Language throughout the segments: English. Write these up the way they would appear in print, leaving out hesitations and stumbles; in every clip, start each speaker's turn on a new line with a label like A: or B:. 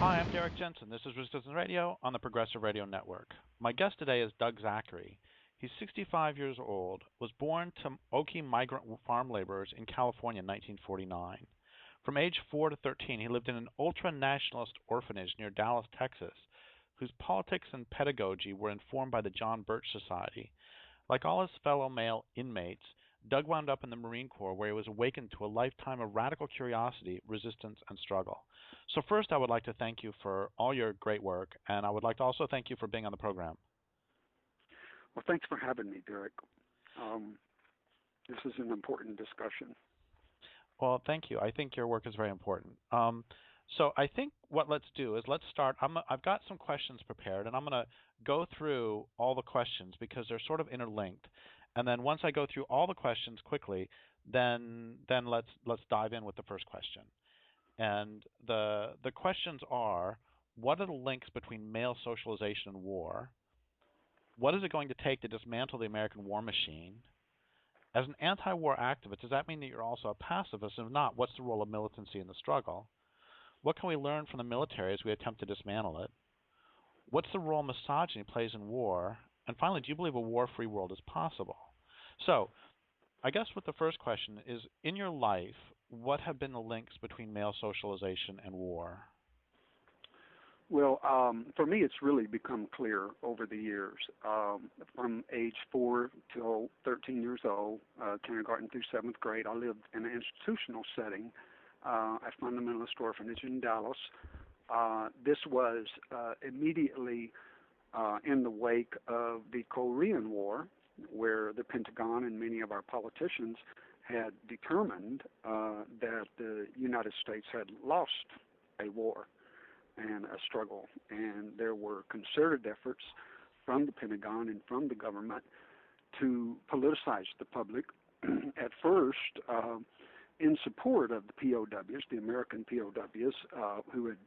A: Hi, I'm Derrick Jensen. This is Resistance Radio on the Progressive Radio Network. My guest today is Doug Zachary. He's 65 years old, was born to Okie migrant farm laborers in California in 1949. From age 4 to 13, he lived in an ultra-nationalist orphanage near Dallas, Texas, whose politics and pedagogy were informed by the John Birch Society. Like all his fellow male inmates, Doug wound up in the Marine Corps, where he was awakened to a lifetime of radical curiosity, resistance, and struggle. So first, I would like to thank you for all your great work, and I would like to also thank you for being on the program.
B: Well, thanks for having me, Derrick. This is an important discussion.
A: Well, thank you. I think your work is very important. So I think what let's do is let's start. I've got some questions prepared, and I'm going to go through all the questions because they're sort of interlinked. And then once I go through all the questions quickly, then let's dive in with the first question. And the questions are: what are the links between male socialization and war? What is it going to take to dismantle the American war machine? As an anti-war activist, does that mean that you're also a pacifist? And if not, what's the role of militancy in the struggle? What can we learn from the military as we attempt to dismantle it? What's the role misogyny plays in war? And finally, do you believe a war-free world is possible? So, I guess what the first question is, in your life, what have been the links between male socialization and war?
B: Well, for me, it's really become clear over the years. From age 4 till 13 years old, kindergarten through 7th grade, I lived in an institutional setting, a fundamentalist orphanage in Dallas. This was immediately in the wake of the Korean War, where the Pentagon and many of our politicians had determined that the United States had lost a war and a struggle. And there were concerted efforts from the Pentagon and from the government to politicize the public, at first in support of the POWs, the American POWs, who had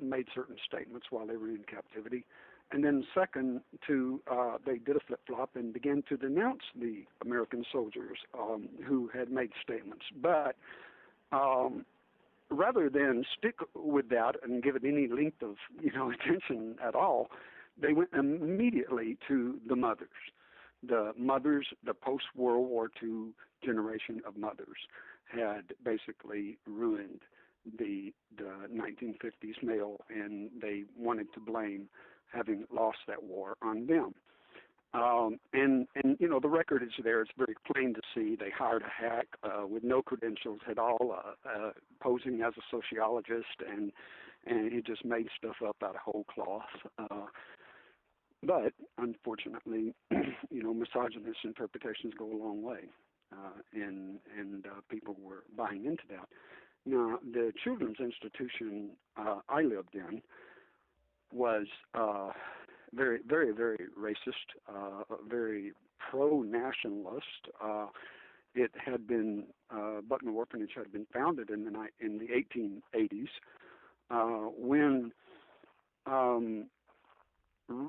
B: made certain statements while they were in captivity. And then second, they did a flip-flop and began to denounce the American soldiers who had made statements. But rather than stick with that and give it any length of attention at all, they went immediately to the mothers. The post-World War II generation of mothers had basically ruined the 1950s male, and they wanted to blame having lost that war on them. And the record is there. It's very plain to see. They hired a hack with no credentials at all, posing as a sociologist, and he just made stuff up out of whole cloth. But unfortunately, misogynist interpretations go a long way, and people were buying into that. Now, the children's institution I lived in was very, very, very racist, very pro-nationalist. It had been Buckner Orphanage had been founded in the 1880s when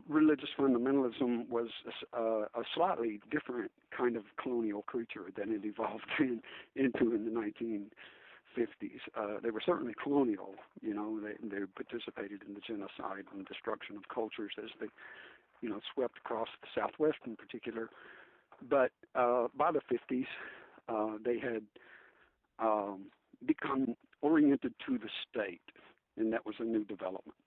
B: religious fundamentalism was a slightly different kind of colonial creature than it evolved into in the 1950s. They were certainly colonial. They participated in the genocide and destruction of cultures as they, swept across the Southwest in particular. But by the 50s, they had become oriented to the state, and that was a new development.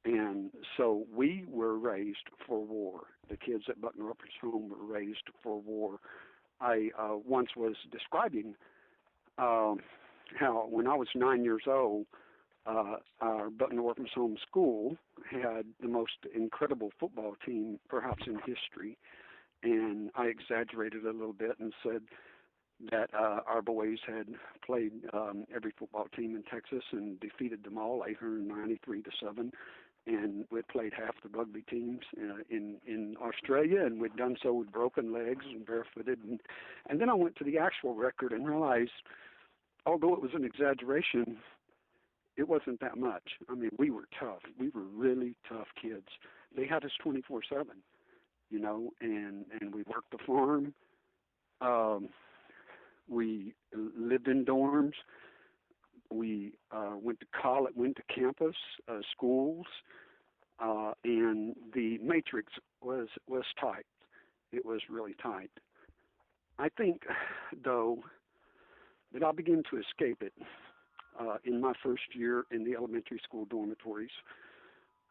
B: And so we were raised for war. The kids at Buckner Orphanage Home were raised for war. I once was describing how when I was 9 years old, our Buckner Orphanage Home school had the most incredible football team perhaps in history. And I exaggerated a little bit and said that our boys had played every football team in Texas and defeated them all 893-7. And we'd played half the rugby teams in Australia, and we'd done so with broken legs and barefooted. And then I went to the actual record and realized, although it was an exaggeration, it wasn't that much. I mean, we were tough. We were really tough kids. They had us 24/7, and we worked the farm. We lived in dorms. We went to college, went to campus, schools, and the matrix was tight. It was really tight. I think, though, that I began to escape it in my first year in the elementary school dormitories.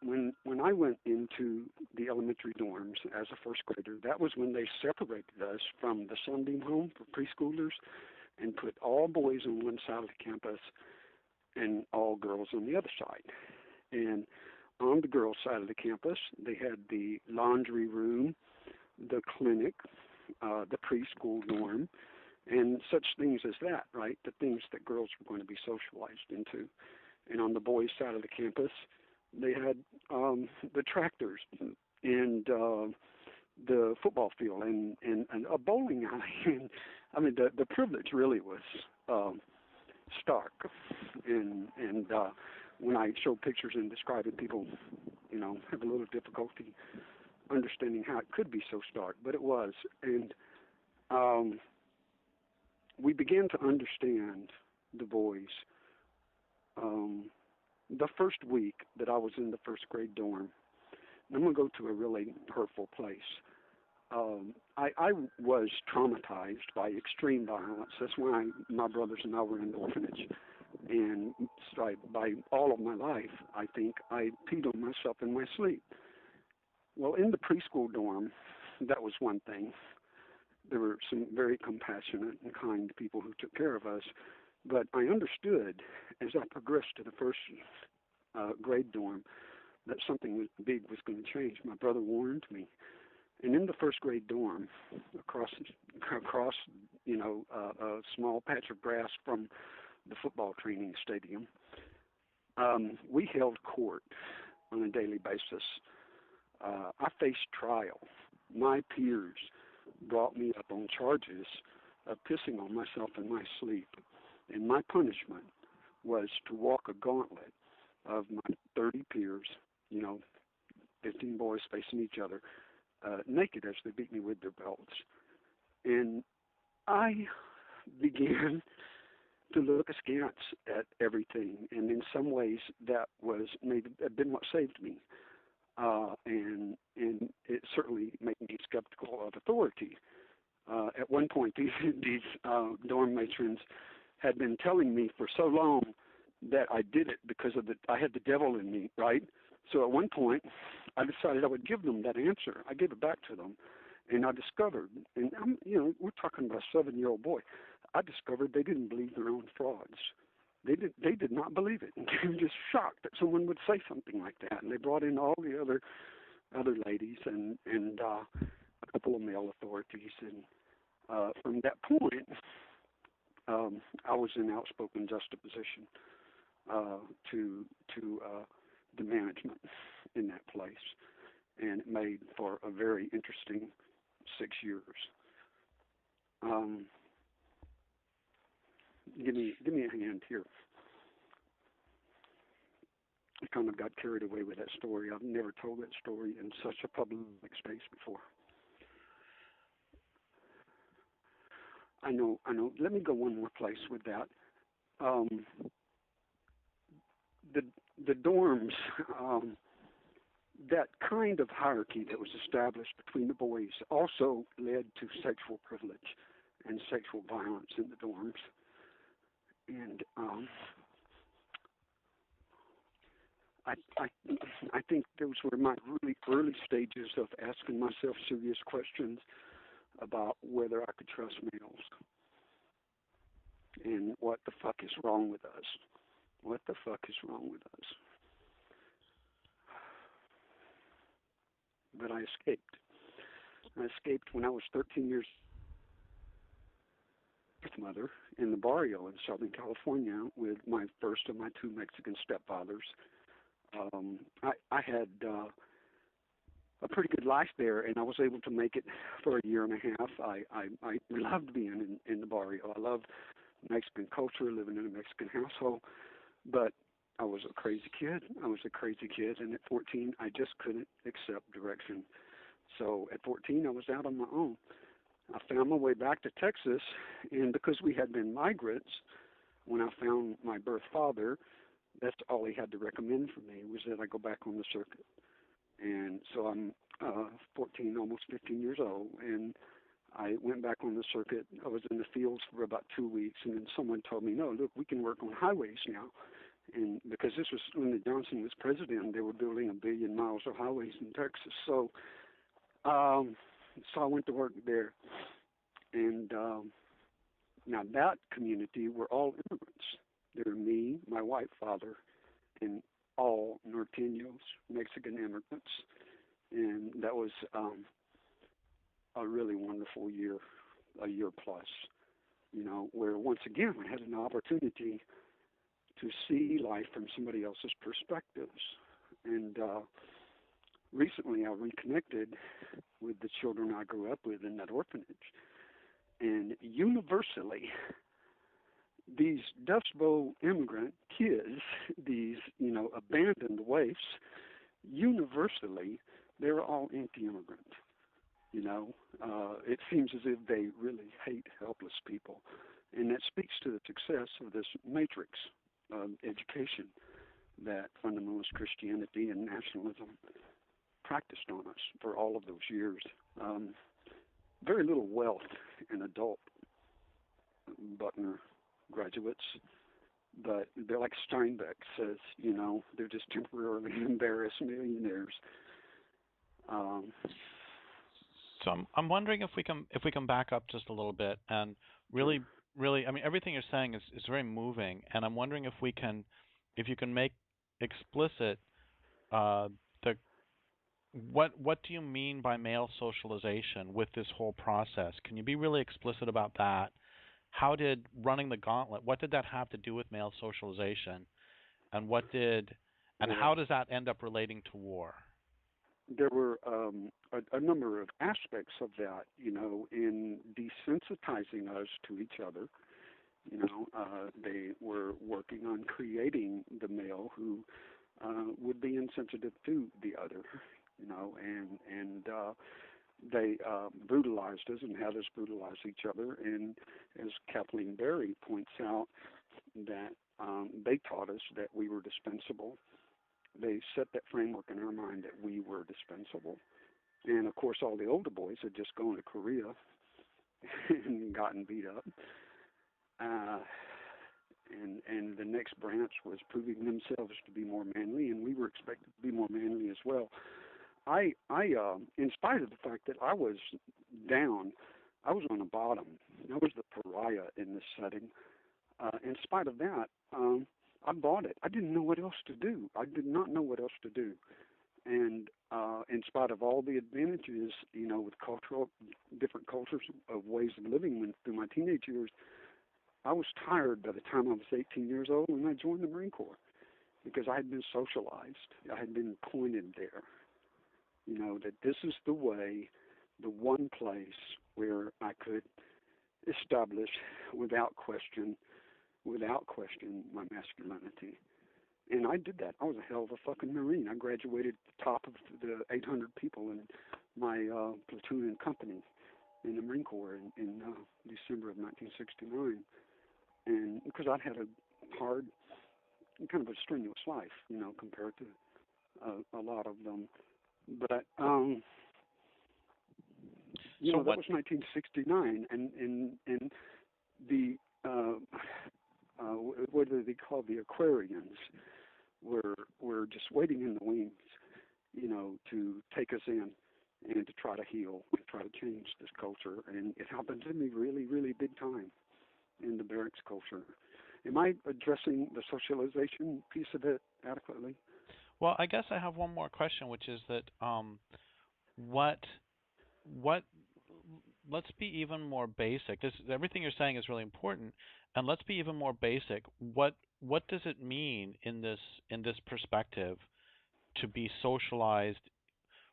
B: When I went into the elementary dorms as a first grader, that was when they separated us from the Sunbeam home for preschoolers and put all boys on one side of the campus and all girls on the other side. And on the girls' side of the campus, they had the laundry room, the clinic, the preschool dorm, and such things as that, right? The things that girls were going to be socialized into. And on the boys' side of the campus, they had the tractors and the football field and a bowling alley. And I mean, the privilege really was stark. And when I show pictures and describe it, people, have a little difficulty understanding how it could be so stark, but it was. And we began to understand the boys. The first week that I was in the first grade dorm, I'm going to go to a really hurtful place. I was traumatized by extreme violence. That's why my brothers and I were in the orphanage. And so by all of my life, I think I peed on myself in my sleep. Well, in the preschool dorm, that was one thing. There were some very compassionate and kind people who took care of us. But I understood as I progressed to the first grade dorm that something big was going to change. My brother warned me. And in the first grade dorm, across a small patch of grass from the football training stadium, we held court on a daily basis. I faced trial. My peers brought me up on charges of pissing on myself in my sleep. And my punishment was to walk a gauntlet of my 30 peers, 15 boys facing each other, naked as they beat me with their belts. And I began to look askance at everything. And in some ways, that was maybe been what saved me. And it certainly made me skeptical of authority. At one point, these dorm matrons had been telling me for so long that I did it because I had the devil in me, right? So at one point, I decided I would give them that answer. I gave it back to them, and I discovered, and we're talking about a 7-year-old boy. I discovered they didn't believe their own frauds. They did not believe it, and they were just shocked that someone would say something like that. And they brought in all the other ladies and a couple of male authorities, and from that point, I was in outspoken juxtaposition to the management in that place, and it made for a very interesting 6 years. Give me a hand here. I kind of got carried away with that story. I've never told that story in such a public space before. I know. Let me go one more place with that. The dorms, that kind of hierarchy that was established between the boys also led to sexual privilege and sexual violence in the dorms. And I think those were my really early stages of asking myself serious questions about whether I could trust males and what the fuck is wrong with us. What the fuck is wrong with us? But I escaped. I escaped when I was 13 years old, mother in the barrio in Southern California with my first of my 2 Mexican stepfathers. I had a pretty good life there, and I was able to make it for a year and a half. I loved being in the barrio. I loved Mexican culture, living in a Mexican household, but I was a crazy kid. And at 14, I just couldn't accept direction. So at 14, I was out on my own. I found my way back to Texas, and because we had been migrants, When I found my birth father, that's all he had to recommend for me was that I go back on the circuit. And so I'm 14, almost 15 years old, and I went back on the circuit. I was in the fields for about 2 weeks, and then someone told me, no, look, we can work on highways now. And because this was when the Johnson was president, they were building 1 billion miles of highways in Texas. So I went to work there. And now that community were all immigrants. They were me, my white father, and all Norteños, Mexican immigrants. And that was a really wonderful year, a year plus, where once again I had an opportunity to see life from somebody else's perspectives. And recently I reconnected with the children I grew up with in that orphanage. And universally, these Dust Bowl immigrant kids, these, abandoned waifs, universally, they're all anti-immigrant. It seems as if they really hate helpless people. And that speaks to the success of this matrix education that fundamentalist Christianity and nationalism practiced on us for all of those years. Very little wealth in adult Buckner graduates, but they're like Steinbeck says, they're just temporarily embarrassed millionaires.
A: So I'm wondering if we can back up just a little bit and really, I mean, everything you're saying is very moving, and I'm wondering if you can make explicit the what do you mean by male socialization with this whole process? Can you be really explicit about that? How did running the gauntlet? What did that have to do with male socialization, and how does that end up relating to war?
B: There were a number of aspects of that, in desensitizing us to each other. They were working on creating the male who would be insensitive to the other, and they brutalized us and had us brutalize each other. And as Kathleen Berry points out, that they taught us that we were dispensable. They set that framework in our mind that we were dispensable. And of course, all the older boys had just gone to Korea and gotten beat up. And the next branch was proving themselves to be more manly, and we were expected to be more manly as well. I in spite of the fact that I was down, I was on the bottom. I was the pariah in this setting. In spite of that, I bought it. I didn't know what else to do. I did not know what else to do. And in spite of all the advantages, with different cultures of ways of living through my teenage years, I was tired by the time I was 18 years old, and I joined the Marine Corps because I had been socialized. I had been pointed there, that this is the way, the one place where I could establish without question, my masculinity. And I did that. I was a hell of a fucking Marine. I graduated at the top of the 800 people in my platoon and company in the Marine Corps in December of 1969. And because I'd had a hard, kind of a strenuous life, compared to a lot of them. But
A: so
B: that was 1969, and the what do they call, the Aquarians were just waiting in the wings, to take us in and to try to heal and try to change this culture. And it happened to me really, really big time in the barracks culture. Am I addressing the socialization piece of it adequately?
A: Well, I guess I have one more question, which is that what let's be even more basic. Everything you're saying is really important, and let's be even more basic. What does it mean in this perspective to be socialized?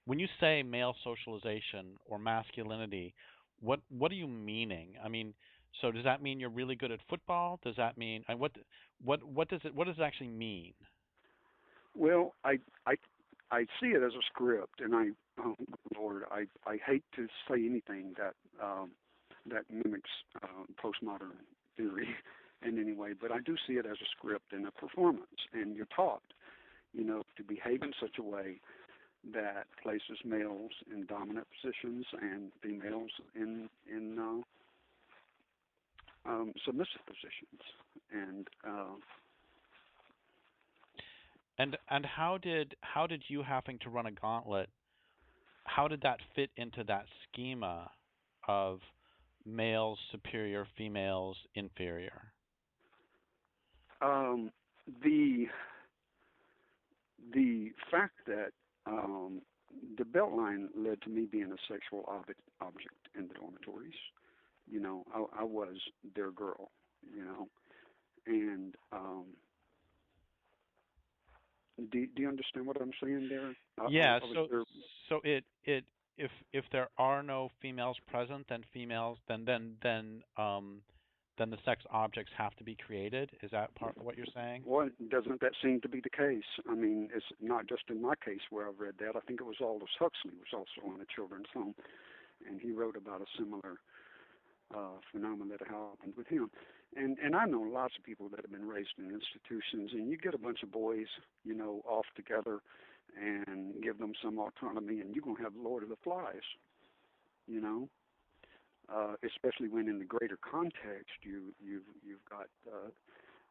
A: When you say male socialization or masculinity, what are you meaning? I mean, so does that mean you're really good at football? Does that mean what does it actually mean?
B: Well, I see it as a script, and Lord, I hate to say anything that mimics postmodern theory, in any way, but I do see it as a script and a performance, and you're taught, to behave in such a way that places males in dominant positions and females in submissive positions,
A: And how did you having to run a gauntlet, how did that fit into that schema of males superior, females inferior?
B: The fact that the belt line led to me being a sexual object in the dormitories. I was their girl. And do you understand what I'm saying there?
A: Yeah. So if there are no females present, then then the sex objects have to be created. Is that part of what you're saying?
B: Well, doesn't that seem to be the case? I mean, it's not just in my case where I've read that. I think it was Aldous Huxley was also on a children's home, and he wrote about a similar phenomenon that happened with him. And I know lots of people that have been raised in institutions, and you get a bunch of boys, off together and give them some autonomy, and you're going to have the Lord of the Flies, especially when in the greater context you've got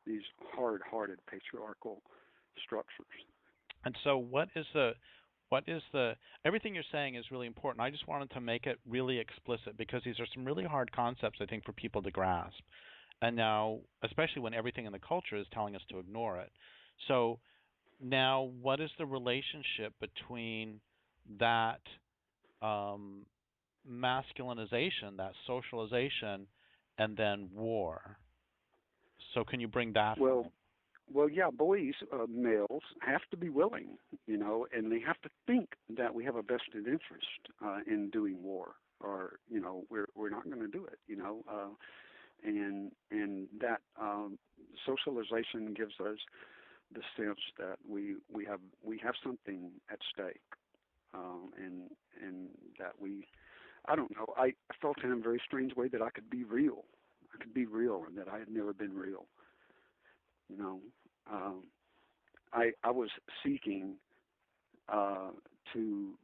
B: these hard-hearted patriarchal structures.
A: And so what is the everything you're saying is really important. I just wanted to make it really explicit because these are some really hard concepts, I think, for people to grasp. And now, especially when everything in the culture is telling us to ignore it. So now what is the relationship between that masculinization, that socialization, and then war? So can you bring that home?
B: Well, yeah, boys, males have to be willing, and they have to think that we have a vested interest in doing war, or we're not going to do it, and that socialization gives us the sense that we have something at stake, and that I don't know, I felt in a very strange way that I could be real, and that I had never been real. I was seeking to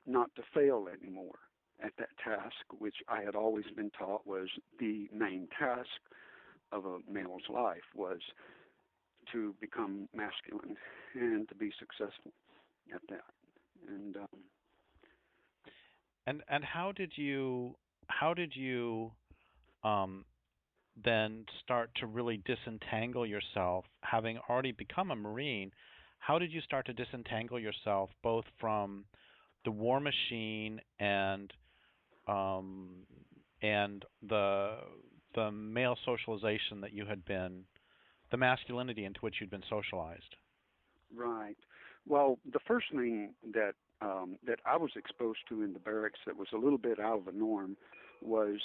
B: not to fail anymore at that task, which I had always been taught was the main task of a male's life, was to become masculine and to be successful at that.
A: And how did you then start to really disentangle yourself, having already become a Marine? How did you start to disentangle yourself both from the war machine and the male socialization that you had been, the masculinity into which you'd been socialized?
B: Right. Well, the first thing that I was exposed to in the barracks that was a little bit out of the norm was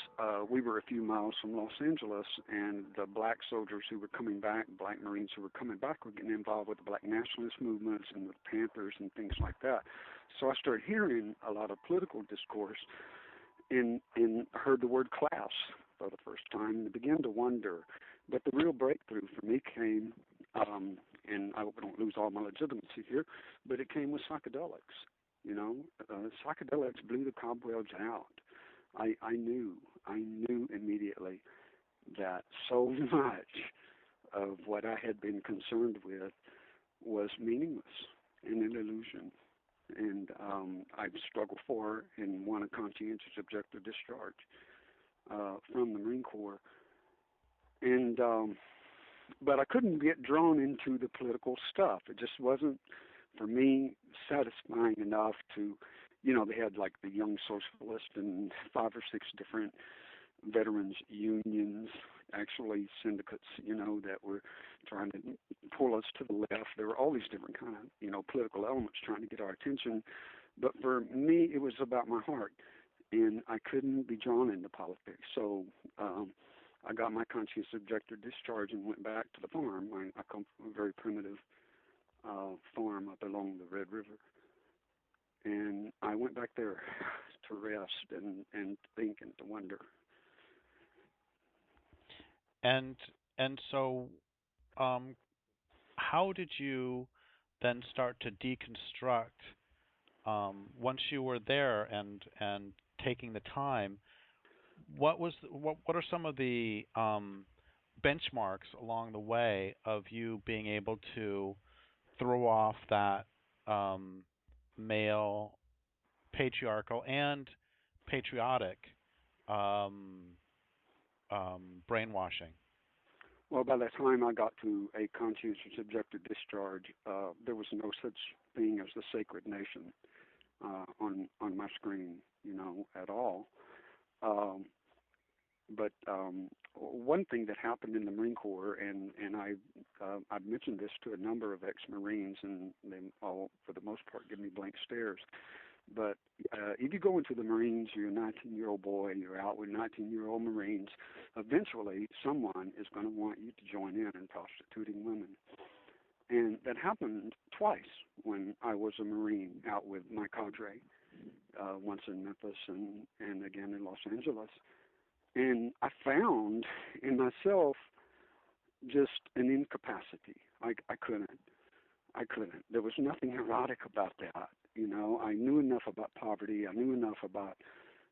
B: we were a few miles from Los Angeles, and the black soldiers who were coming back, black Marines who were coming back, were getting involved with the black nationalist movements and with Panthers and things like that. So I started hearing a lot of political discourse and heard the word class for the first time and began to wonder. But the real breakthrough for me came, and I hope I don't lose all my legitimacy here, but it came with psychedelics. Psychedelics blew the cobwebs out. I knew immediately that so much of what I had been concerned with was meaningless and an illusion. And I'd struggled for and won a conscientious objective discharge from the Marine Corps. And but I couldn't get drawn into the political stuff. It just wasn't, for me, satisfying enough to, they had like the Young Socialist and 5 or 6 different veterans unions, actually syndicates, that were trying to pull us to the left. There were all these different kind of, political elements trying to get our attention. But for me, it was about my heart, and I couldn't be drawn into politics. So I got my conscientious objective discharge and went back to the farm. I come from a very primitive farm up along the Red River. And I went back there to rest and think and to wonder.
A: And so, um, how did you then start to deconstruct once you were there and taking the time? What are some of the benchmarks along the way of you being able to throw off that um, male patriarchal and patriotic um, brainwashing?
B: Well, by the time I got to a conscientious objective discharge, there was no such thing as the sacred nation on my screen, at all. Um, but one thing that happened in the Marine Corps, and I've mentioned this to a number of ex-Marines, and they all, for the most part, give me blank stares. But if you go into the Marines, you're a 19-year-old boy, and you're out with 19-year-old Marines. Eventually, someone is going to want you to join in prostituting women. And that happened twice when I was a Marine out with my cadre, once in Memphis and again in Los Angeles. And I found in myself just an incapacity. I couldn't. I couldn't. There was nothing erotic about that. I knew enough about poverty. I knew enough about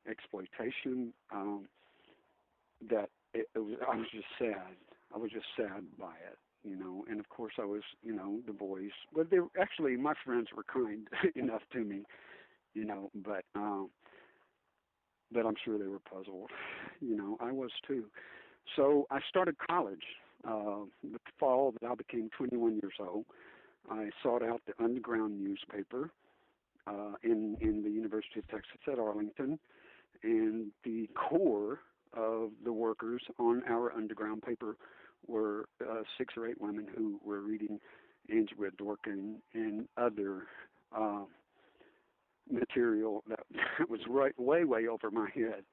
B: exploitation that I was just sad. I was just sad by it. And of course I was, the boys. But they actually my friends were kind enough to me, but I'm sure they were puzzled. I was too. So I started college. The fall that I became 21 years old, I sought out the underground newspaper in the University of Texas at Arlington, and the core of the workers on our underground paper were 6 or 8 women who were reading Angela Dworkin and other material that was way over my head.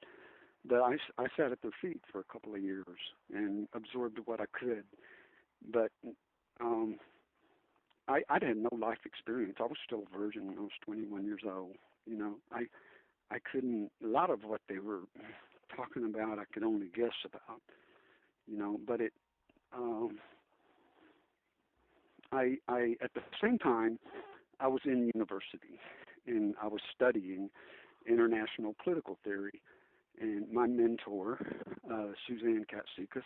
B: But I sat at their feet for a couple of years and absorbed what I could. But um, I had no life experience. I was still a virgin when I was 21 years old. I couldn't. A lot of what they were talking about, I could only guess about. But it. I at the same time, I was in university, and I was studying international political theory. And my mentor, Suzanne Katsikas,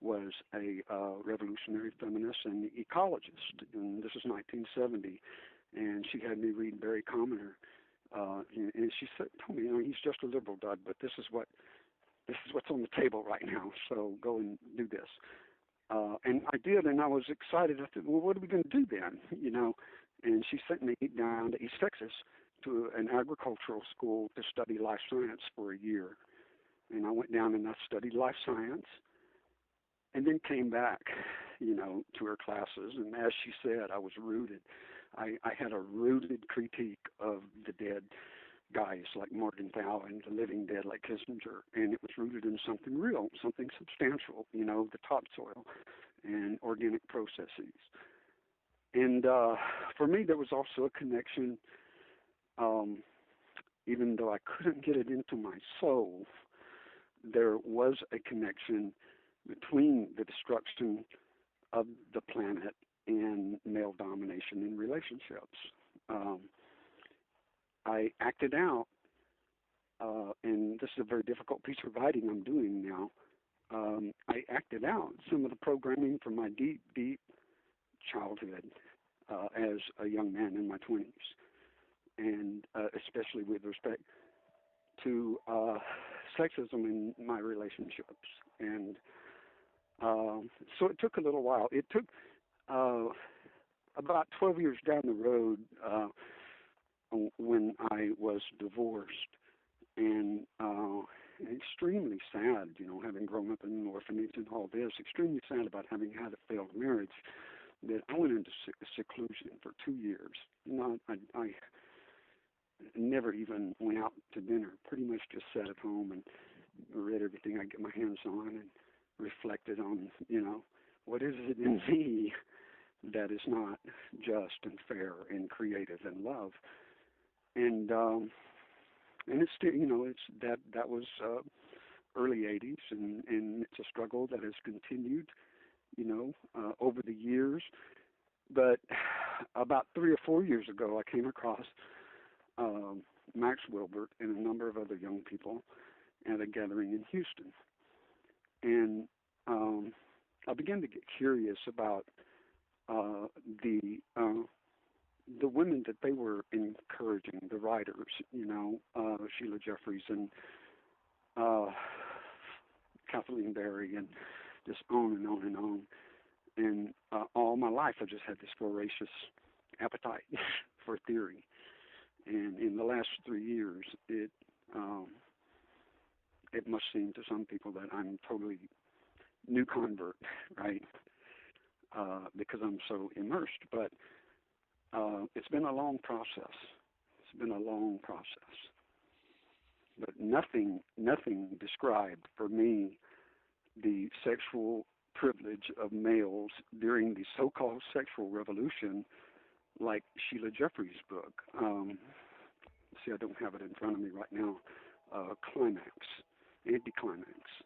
B: was a revolutionary feminist and ecologist, and this is 1970. And she had me read Barry Commoner, and she told me, he's just a liberal, Doug, but this is what's on the table right now. So go and do this. And I did, and I was excited. I said, well, what are we going to do then? And she sent me down to East Texas to an agricultural school to study life science for a year. And I went down and I studied life science, and then came back, to her classes. And as she said, I was rooted. I had a rooted critique of the dead guys like Morgenthau and the living dead like Kissinger, and it was rooted in something real, something substantial, the topsoil and organic processes. And for me, there was also a connection, even though I couldn't get it into my soul, there was a connection between the destruction of the planet and male domination in relationships. I acted out, and this is a very difficult piece of writing I'm doing now. I acted out some of the programming from my deep childhood as a young man in my 20s, and especially with respect to sexism in my relationships. And so it took a little while. It took about 12 years down the road when I was divorced, and extremely sad, having grown up in an orphanage and all this, extremely sad about having had a failed marriage, that I went into seclusion for 2 years. I never even went out to dinner, pretty much just sat at home and read everything I get my hands on and reflected on, what is it in me that is not just and fair and creative and love. And it's still, that was early 80s, and it's a struggle that has continued, over the years. But about 3 or 4 years ago, I came across Max Wilbert and a number of other young people at a gathering in Houston. And I began to get curious about the women that they were encouraging, the writers, Sheila Jeffries and Kathleen Berry, and just on and on and on. And all my life, I just had this voracious appetite for theory. And in the last 3 years, it must seem to some people that I'm totally new convert, right? Because I'm so immersed. But it's been a long process. It's been a long process. But nothing described for me the sexual privilege of males during the so-called sexual revolution like Sheila Jeffries' book. See, I don't have it in front of me right now. Climax, Anticlimax,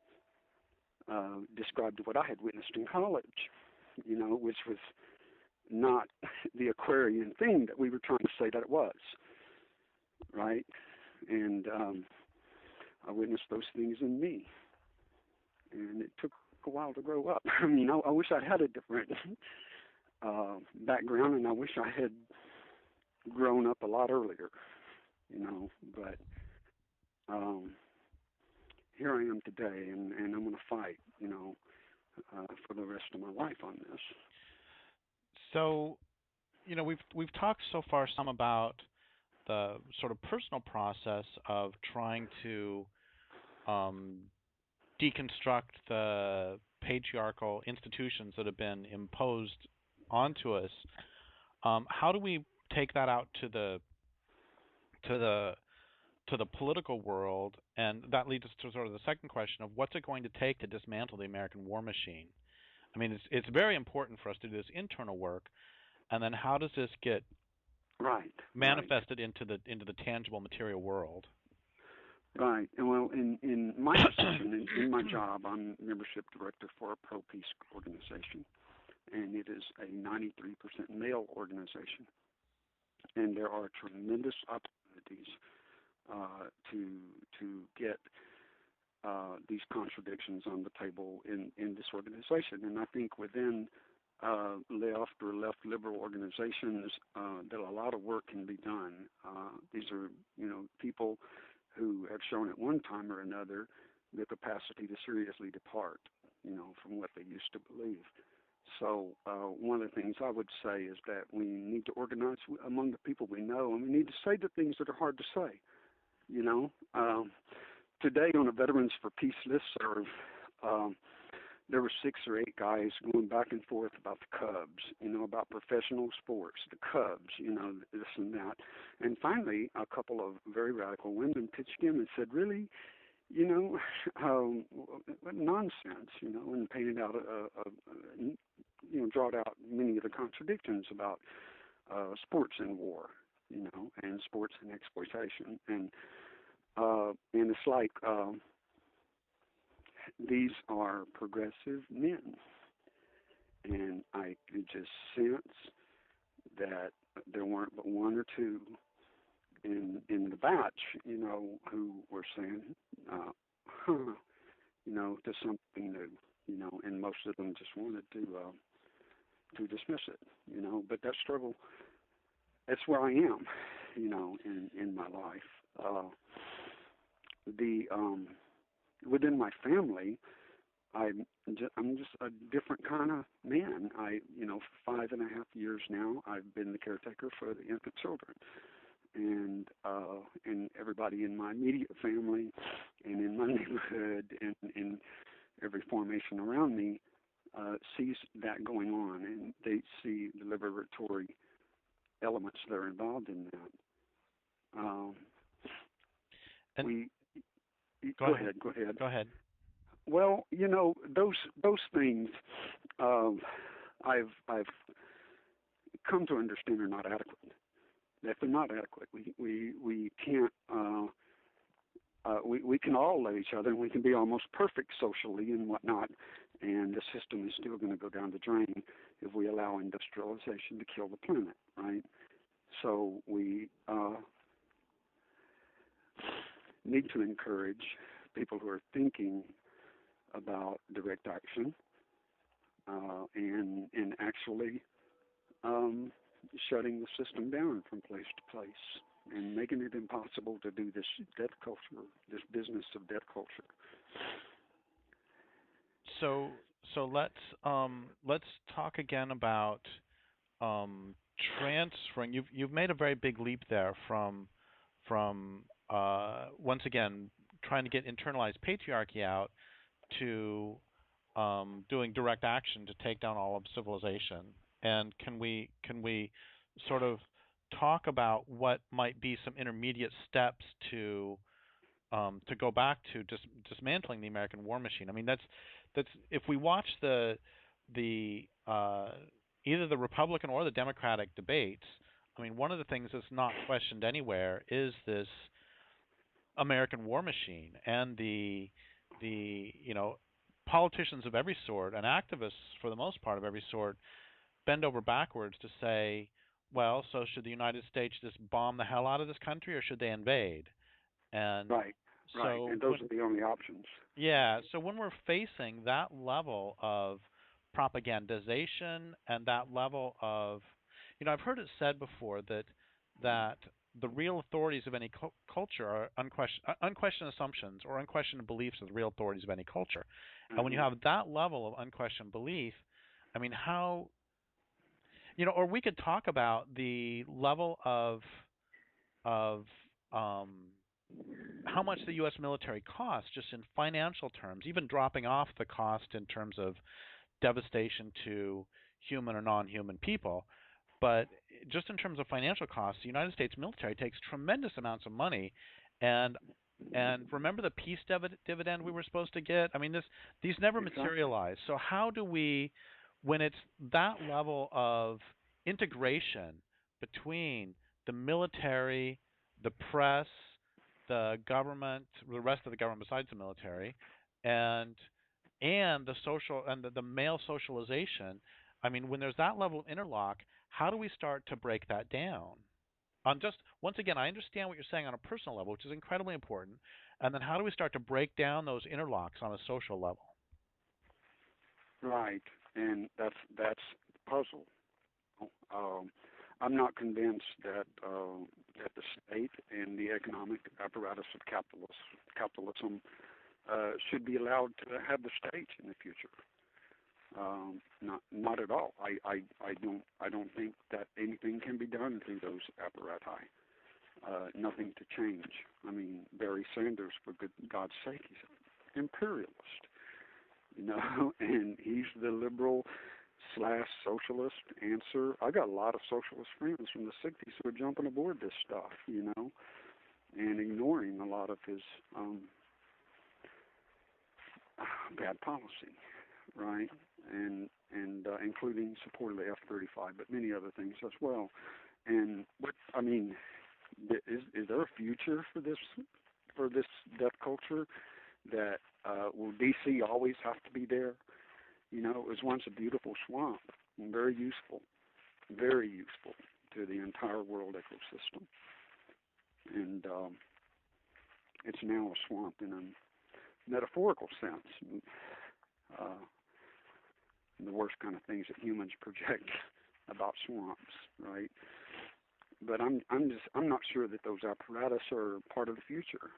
B: described what I had witnessed in college, which was not the Aquarian thing that we were trying to say that it was, right? And I witnessed those things in me, and it took a while to grow up. I wish I had a different background, and I wish I had grown up a lot earlier, but here I am today, and I'm going to fight, for the rest of my life on this.
A: So, we've talked so far some about the sort of personal process of trying to deconstruct the patriarchal institutions that have been imposed onto us. How do we take that out to the political world? And that leads us to sort of the second question of what's it going to take to dismantle the American war machine? I mean, it's very important for us to do this internal work, and then how does this get manifested into the tangible material world?
B: Right. And well, in my position, in my job, I'm membership director for a pro-peace organization, and it is a 93% male organization. And there are tremendous opportunities to get these contradictions on the table in this organization. And I think within left or left liberal organizations that a lot of work can be done. These are, people who have shown at one time or another the capacity to seriously depart, from what they used to believe. So one of the things I would say is that we need to organize among the people we know, and we need to say the things that are hard to say. Today on a Veterans for Peace listserv, there were 6 or 8 guys going back and forth about the Cubs, about professional sports, the Cubs, this and that. And finally, a couple of very radical women pitched in and said, really, what nonsense, and painted out, drawed out many of the contradictions about sports and war, and sports and exploitation. And it's like these are progressive men, and I could just sense that there weren't but 1 or 2 in the batch, who were saying, to something new, and most of them just wanted to dismiss it, But that struggle, that's where I am, in my life. Within my family, I'm just a different kind of man. For 5.5 years now, I've been the caretaker for the infant children, and everybody in my immediate family, and in my neighborhood, and in every formation around me, sees that going on, and they see the liberatory elements that are involved in that. Go ahead. Well, those things I've come to understand are not adequate. That they're not adequate. We can't we can all love each other, and we can be almost perfect socially and whatnot, and the system is still going to go down the drain if we allow industrialization to kill the planet, right? So we need to encourage people who are thinking about direct action and actually shutting the system down from place to place and making it impossible to do this death culture, this business of death culture.
A: So let's talk again about transferring. You've made a very big leap there from once again trying to get internalized patriarchy out to doing direct action to take down all of civilization. And can we sort of talk about what might be some intermediate steps to go back to dismantling the American war machine? I mean, that's if we watch the either the Republican or the Democratic debates, I mean, one of the things that's not questioned anywhere is this American war machine, and the politicians of every sort and activists for the most part of every sort bend over backwards to say, well, so should the United States just bomb the hell out of this country, or should they invade? And
B: right, and those are the only options.
A: Yeah, so when we're facing that level of propagandization and that level of, I've heard it said before that the real authorities of any culture are unquestioned assumptions or unquestioned beliefs are the real authorities of any culture. And when you have that level of unquestioned belief, I mean, how, or we could talk about the level of how much the U.S. military costs just in financial terms, even dropping off the cost in terms of devastation to human or non-human people. But just in terms of financial costs, the United States military takes tremendous amounts of money, and remember the peace dividend we were supposed to get? I mean, these never materialize. So how do we, when it's that level of integration between the military, the press, the government, the rest of the government besides the military, and the social and the male socialization, I mean, when there's that level of interlock, how do we start to break that down? Just once again, I understand what you're saying on a personal level, which is incredibly important, and then how do we start to break down those interlocks on a social level?
B: Right, and that's the puzzle. I'm not convinced that the state and the economic apparatus of capitalism should be allowed to have the stage in the future. Not at all. I don't think that anything can be done through those apparati. Nothing to change. I mean, Barry Sanders, for God's sake, he's an imperialist, and he's the liberal/socialist answer. I got a lot of socialist friends from the '60s who are jumping aboard this stuff, and ignoring a lot of his bad policy, right? And including support of the F-35, but many other things as well. And is there a future for this death culture that will DC always have to be there? It was once a beautiful swamp and very useful to the entire world ecosystem. And it's now a swamp in a metaphorical sense. The worst kind of things that humans project about swamps, right? But I'm not sure that those apparatus are part of the future.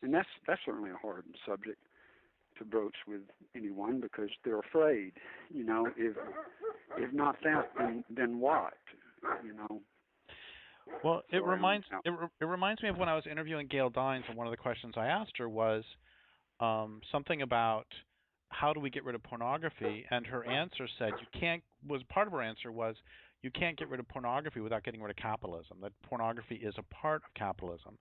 B: And that's certainly a hard subject to broach with anyone because they're afraid, if not that, then what,
A: Well, it reminds me of when I was interviewing Gail Dines, and one of the questions I asked her was something about how do we get rid of pornography, and her answer said part of her answer was you can't get rid of pornography without getting rid of capitalism, that pornography is a part of capitalism.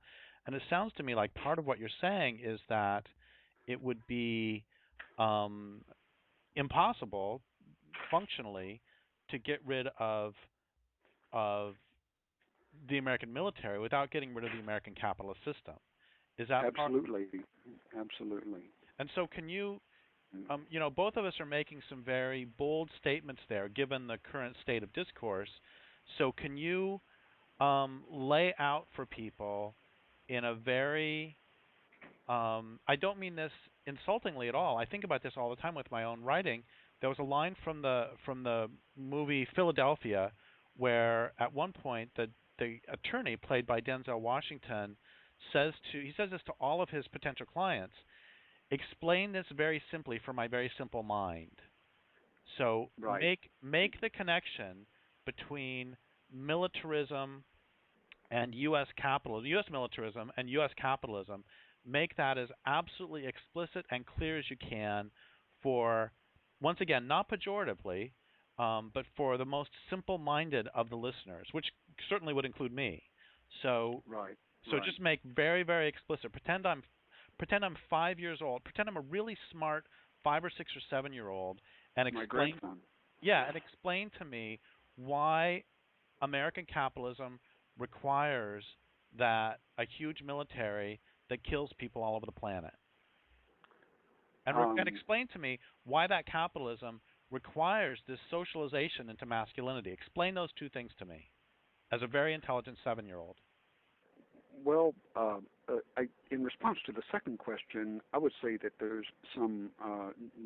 A: And it sounds to me like part of what you're saying is that it would be impossible functionally to get rid of the American military without getting rid of the American capitalist system. Is that part?
B: Absolutely, absolutely.
A: And so, can you, both of us are making some very bold statements there, given the current state of discourse. So, can you lay out for people in a very, I don't mean this insultingly at all. I think about this all the time with my own writing. There was a line from the movie Philadelphia, where at one point the attorney played by Denzel Washington he says this to all of his potential clients. Explain this very simply for my very simple mind. So
B: Right.
A: make the connection between militarism and U.S. capital, U.S. militarism and U.S. capitalism. Make that as absolutely explicit and clear as you can for, once again, not pejoratively, but for the most simple-minded of the listeners, which certainly would include me. So,
B: Right.
A: so
B: Right.
A: just make very, very explicit. Pretend I'm 5 years old. Pretend I'm a really smart 5 or 6 or 7 year old, and
B: My
A: explain,
B: grandson.
A: yeah, and explain to me why American capitalism requires that a huge military that kills people all over the planet. And
B: Um,
A: explain to me why that capitalism requires this socialization into masculinity. Explain those two things to me as a very intelligent 7 year old.
B: well, in response to the second question, I would say that there's some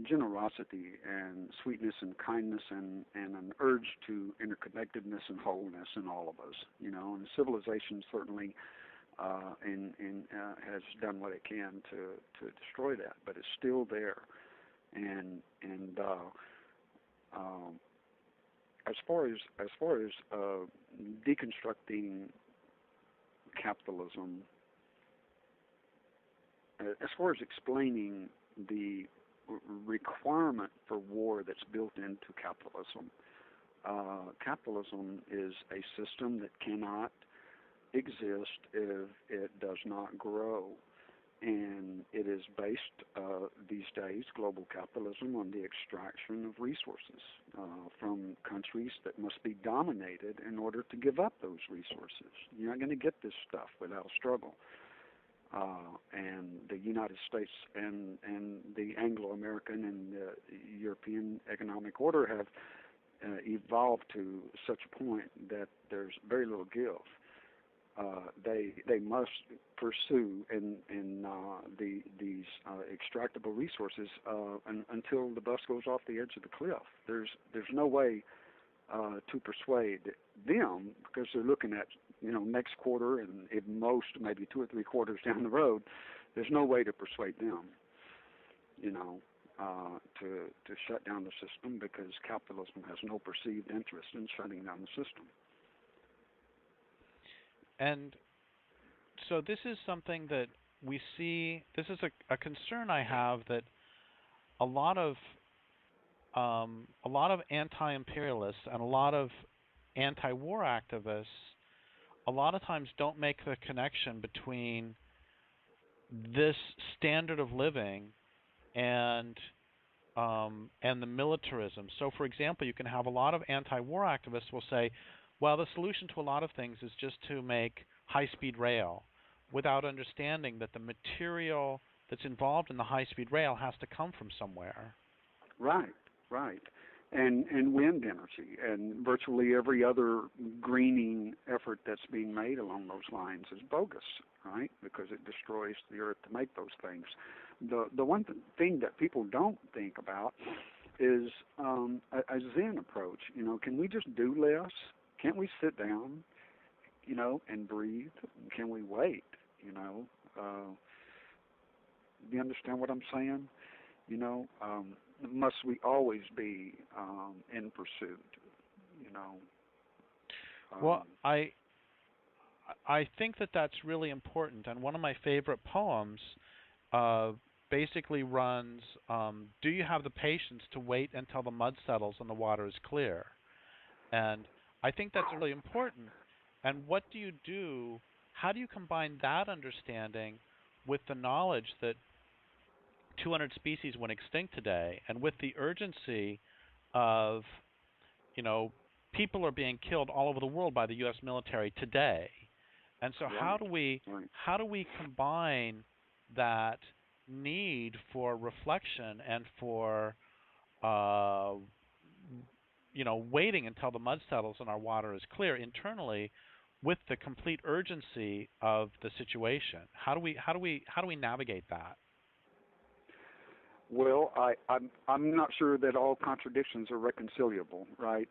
B: generosity and sweetness and kindness and an urge to interconnectedness and wholeness in all of us. And civilization certainly has done what it can to destroy that, but it's still there. And um, as far as deconstructing capitalism, as far as explaining the requirement for war that's built into capitalism, capitalism is a system that cannot exist if it does not grow. And it is based these days, global capitalism, on the extraction of resources from countries that must be dominated in order to give up those resources. You're not going to get this stuff without a struggle. And the United States and the Anglo-American and the European economic order have evolved to such a point that there's very little give. They must pursue these extractable resources until the bus goes off the edge of the cliff. There's no way to persuade them, because they're looking at next quarter, and at most maybe 2 or 3 quarters down the road. There's no way to persuade them to shut down the system, because capitalism has no perceived interest in shutting down the system.
A: And so this is something that we see. This is a concern I have, that a lot of anti-imperialists and a lot of anti-war activists a lot of times don't make the connection between this standard of living and the militarism. So, for example, you can have a lot of anti-war activists will say, well, the solution to a lot of things is just to make high-speed rail, without understanding that the material that's involved in the high-speed rail has to come from somewhere.
B: Right, right. And wind energy, and virtually every other greening effort that's being made along those lines is bogus, right? Because it destroys the earth to make those things. The one thing that people don't think about is a Zen approach. Can we just do less? Can't we sit down, and breathe? Can we wait? Do you understand what I'm saying? Must we always be in pursuit?
A: Well, I think that that's really important, and one of my favorite poems basically runs, do you have the patience to wait until the mud settles and the water is clear? And I think that's really important. And what do you do? How do you combine that understanding with the knowledge that 200 species went extinct today, and with the urgency of, people are being killed all over the world by the U.S. military today. And so
B: Right. Right.
A: how do we combine that need for reflection and for uh, waiting until the mud settles and our water is clear internally with the complete urgency of the situation? How do we navigate that?
B: Well, I'm not sure that all contradictions are reconcilable, right?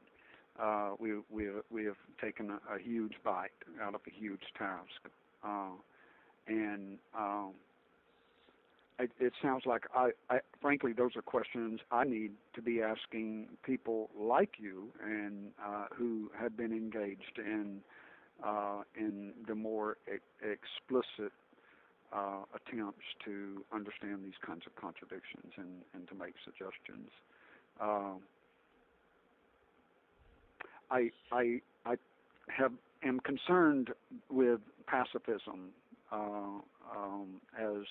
B: We have taken a huge bite out of a huge task, and it sounds like frankly, those are questions I need to be asking people like you and who have been engaged in the more explicit attempts to understand these kinds of contradictions and to make suggestions. Uh, I have am concerned with pacifism as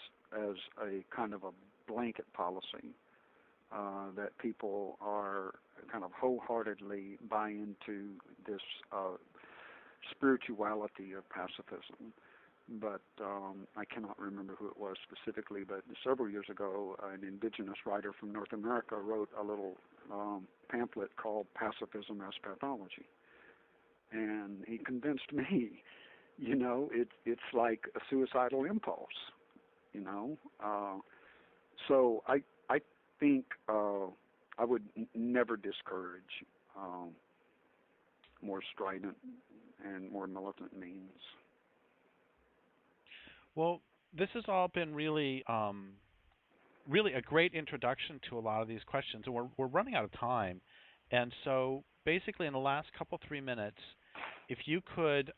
B: a kind of a blanket policy that people are kind of wholeheartedly buy into this spirituality of pacifism. But I cannot remember who it was specifically, but several years ago, an indigenous writer from North America wrote a little pamphlet called Pacifism as Pathology. And he convinced me, it's like a suicidal impulse, you know. So I think I would never discourage more strident and more militant means.
A: Well, this has all been really a great introduction to a lot of these questions, and we're running out of time. And so, basically, in the last couple 3 minutes, if you could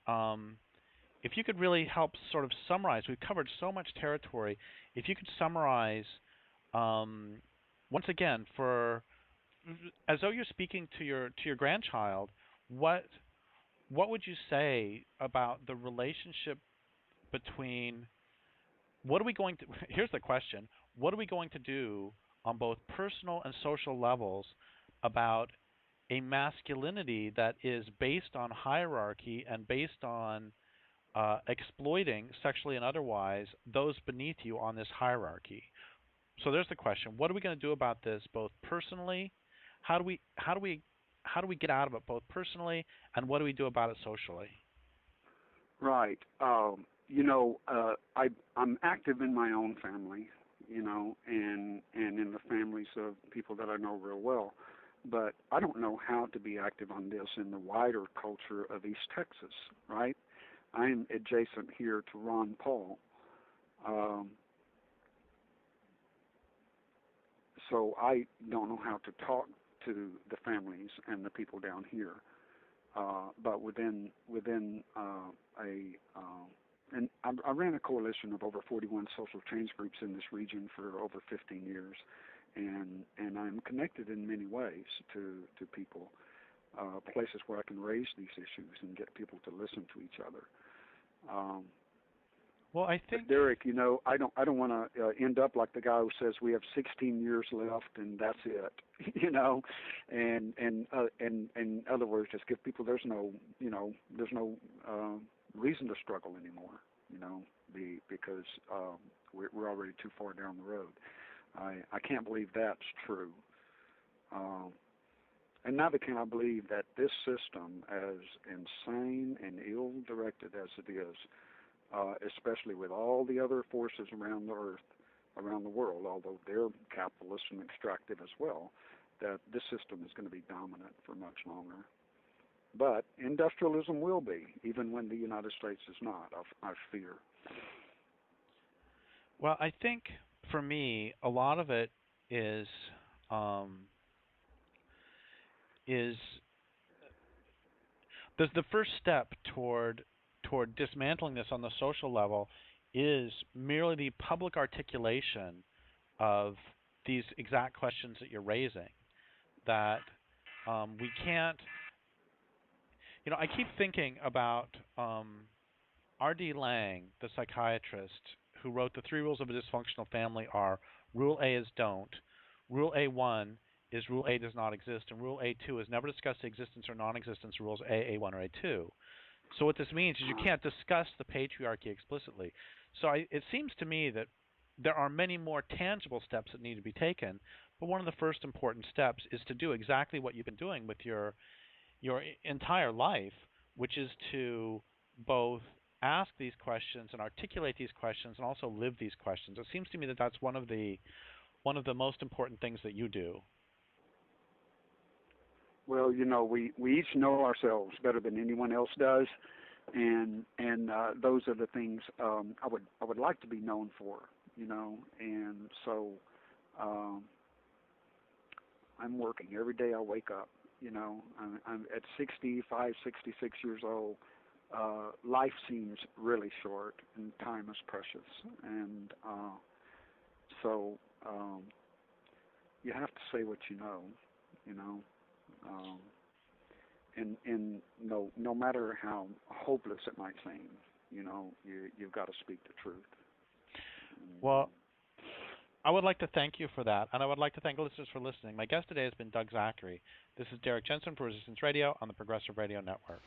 A: really help sort of summarize, we've covered so much territory. If you could summarize, once again, for as though you're speaking to your grandchild, what would you say about the relationship between what are we going to here's the question, what are we going to do on both personal and social levels about a masculinity that is based on hierarchy and based on exploiting sexually and otherwise those beneath you on this hierarchy? So there's the question, what are we going to do about this both personally? How do we get out of it both personally, and what do we do about it socially?
B: Right. I'm active in my own family, and in the families of people that I know real well. But I don't know how to be active on this in the wider culture of East Texas, right? I'm adjacent here to Ron Paul. Um, so I don't know how to talk to the families and the people down here. But within and I ran a coalition of over 41 social change groups in this region for over 15 years, and I'm connected in many ways to people, places where I can raise these issues and get people to listen to each other. Um,
A: Well, I
B: but
A: think
B: Derrick, I don't want to end up like the guy who says we have 16 years left and that's it, and in other words, just give people there's no reason to struggle anymore, because we're already too far down the road. I can't believe that's true. Um, and neither can I believe that this system, as insane and ill-directed as it is, especially with all the other forces around the earth, around the world, although they're capitalist and extractive as well, that this system is going to be dominant for much longer. But industrialism will be, even when the United States is not, I fear.
A: well, I think for me, a lot of it is um, is the first step toward dismantling this on the social level is merely the public articulation of these exact questions that you're raising. That we can't, I keep thinking about R.D. Laing, the psychiatrist, who wrote the three rules of a dysfunctional family are: Rule A is don't, Rule A1 is Rule A does not exist, and Rule A2 is never discuss the existence or non-existence of Rules A, A1, or A2. So what this means is you can't discuss the patriarchy explicitly. So it seems to me that there are many more tangible steps that need to be taken, but one of the first important steps is to do exactly what you've been doing with your entire life, which is to both ask these questions and articulate these questions and also live these questions. It seems to me that that's one of the most important things that you do.
B: Well, we each know ourselves better than anyone else does, and those are the things I would like to be known for, and so um, I'm working every day I wake up. I'm at 65, 66 years old. Life seems really short, and time is precious, and so you have to say what you know, you know. Um, and no matter how hopeless it might seem, you've got to speak the truth.
A: Well, I would like to thank you for that, and I would like to thank listeners for listening. My guest today has been Doug Zachary. This is Derrick Jensen for Resistance Radio on the Progressive Radio Network.